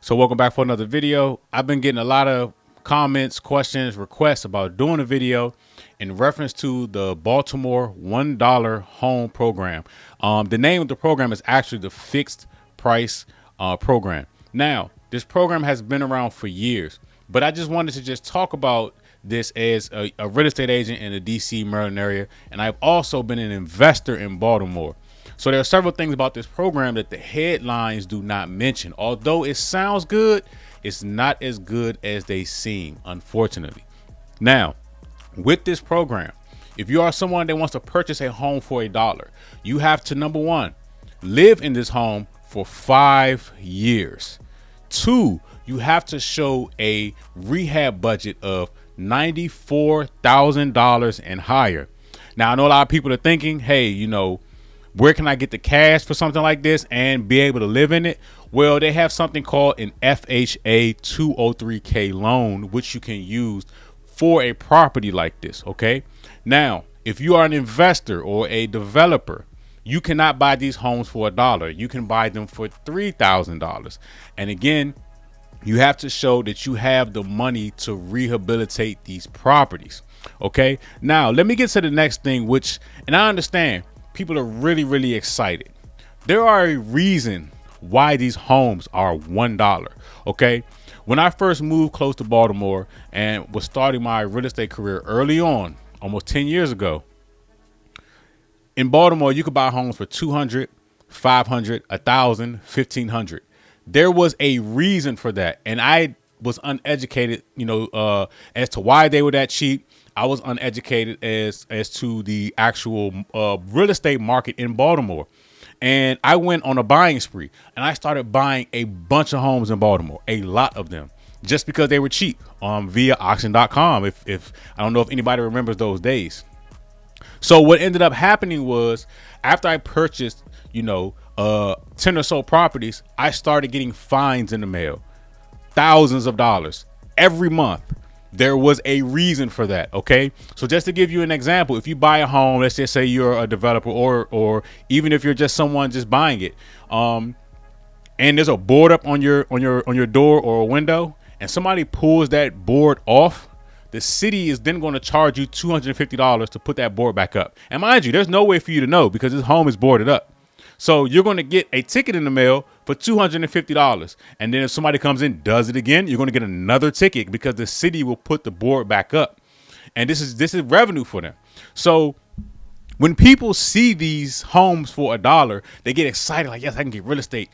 So welcome back for another video. I've been getting a lot of comments, questions, requests about doing a video in reference to the Baltimore $1 home program. The name of the program is actually the fixed price program. Now, this program has been around for years, but I just wanted to just talk about this as a real estate agent in the DC, Maryland area. And I've also been an investor in Baltimore. So there are several things about this program that the headlines do not mention. Although it sounds good, it's not as good as they seem, unfortunately. Now, with this program, if you are someone that wants to purchase a home for $1, you have to, number one, live in this home for 5 years. 2, you have to show a rehab budget of $94,000 and higher. Now, I know a lot of people are thinking, hey, where can I get the cash for something like this and be able to live in it? Well, they have something called an FHA 203K loan, which you can use for a property like this. Okay. Now, if you are an investor or a developer, you cannot buy these homes for $1. You can buy them for $3,000. And again, you have to show that you have the money to rehabilitate these properties. Okay. Now, let me get to the next thing, and I understand people are really, really excited. There are a reason why these homes are $1. Okay. When I first moved close to Baltimore and was starting my real estate career early on, almost 10 years ago, in Baltimore, you could buy homes for $200, $500, $1,000, $1,500. There was a reason for that. And I was uneducated, as to why they were that cheap. I was uneducated as to the actual real estate market in Baltimore. And I went on a buying spree and I started buying a bunch of homes in Baltimore, a lot of them, just because they were cheap via Oxon.com. If I don't know if anybody remembers those days. So what ended up happening was after I purchased, 10 or so properties, I started getting fines in the mail, thousands of dollars every month. There was a reason for that. Okay. So just to give you an example, if you buy a home, let's just say you're a developer or even if you're just someone just buying it, and there's a board up on your door or a window and somebody pulls that board off, the city is then going to charge you $250 to put that board back up. And mind you, there's no way for you to know because this home is boarded up. So you're going to get a ticket in the mail for $250. And then if somebody comes in, does it again, you're going to get another ticket because the city will put the board back up. And this is revenue for them. So when people see these homes for $1, they get excited like, yes, I can get real estate.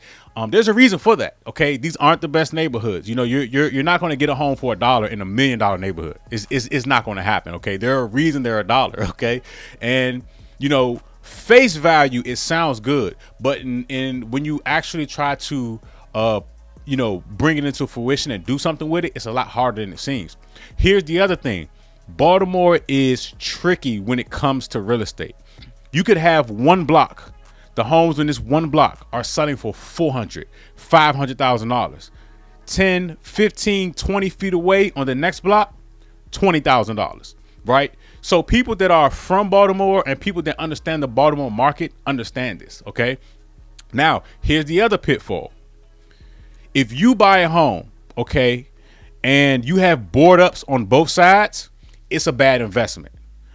There's a reason for that. Okay. These aren't the best neighborhoods. You're not going to get a home for $1 in $1 million neighborhood. It's not going to happen. Okay. There are a reason they're $1. Okay. And, face value, it sounds good, but when you actually try to bring it into fruition and do something with it, it's a lot harder than it seems. Here's the other thing. Baltimore is tricky when it comes to real estate. You could have one block. The homes in this one block are selling for $400,000, $500,000. 10, 15, 20 feet away on the next block, $20,000, right? So people that are from Baltimore and people that understand the Baltimore market understand this. Okay. Now, here's the other pitfall. If you buy a home, okay, and you have board ups on both sides, it's a bad investment.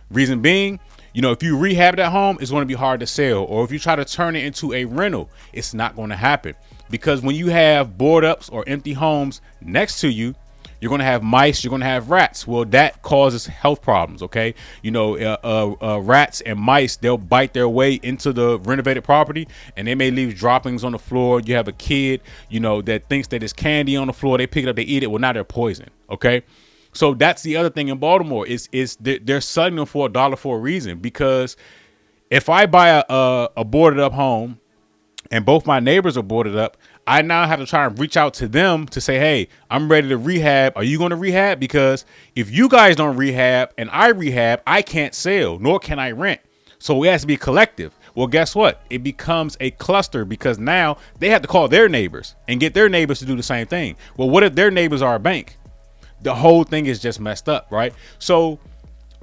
Reason being, if you rehab that home, it's going to be hard to sell. Or if you try to turn it into a rental, it's not going to happen. Because when you have board ups or empty homes next to you, you're going to have mice, you're going to have rats. Well, that causes health problems. Okay. Rats and mice, they'll bite their way into the renovated property and they may leave droppings on the floor. You have a kid, that thinks that it's candy on the floor. They pick it up, they eat it. Well, now they're poison. Okay. So that's the other thing in Baltimore is they're selling them for $1 for a reason, because if I buy a boarded up home and both my neighbors are boarded up, I now have to try and reach out to them to say, hey, I'm ready to rehab. Are you going to rehab? Because if you guys don't rehab and I rehab, I can't sell, nor can I rent. So it has to be collective. Well, guess what? It becomes a cluster because now they have to call their neighbors and get their neighbors to do the same thing. Well, what if their neighbors are a bank? The whole thing is just messed up, right? So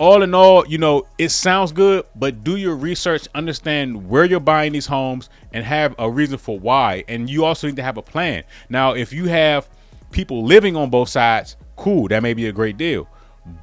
all in all, you know, it sounds good, but do your research, understand where you're buying these homes, and have a reason for why. And you also need to have a plan. Now, if you have people living on both sides, cool, that may be a great deal.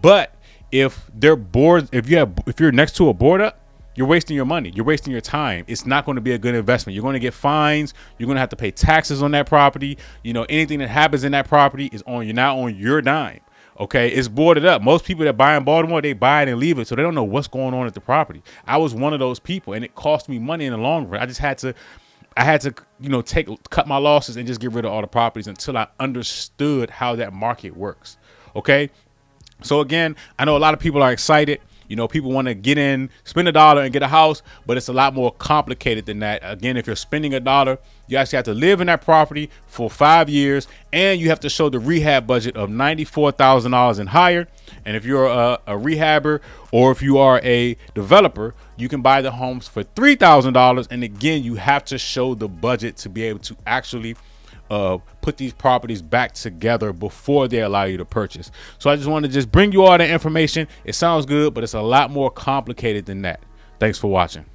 But if they're bored, if you're next to a board up, you're wasting your money. You're wasting your time. It's not going to be a good investment. You're going to get fines. You're going to have to pay taxes on that property. You know, anything that happens in that property is on, you're not on your dime. Okay, it's boarded up. Most people that buy in Baltimore, they buy it and leave it, so they don't know what's going on at the property. I was one of those people, and it cost me money in the long run. I had to, you know, cut my losses and just get rid of all the properties until I understood how that market works. Okay, so again, I know a lot of people are excited. You know, people want to get in, spend $1 and get a house, but it's a lot more complicated than that. Again, if you're spending $1, you actually have to live in that property for 5 years, and you have to show the rehab budget of $94,000 and higher. And if you're a rehabber, or if you are a developer, you can buy the homes for $3,000. And again, you have to show the budget to be able to actually put these properties back together before they allow you to purchase. So I just want to just bring you all that information. It sounds good, but it's a lot more complicated than that. Thanks for watching.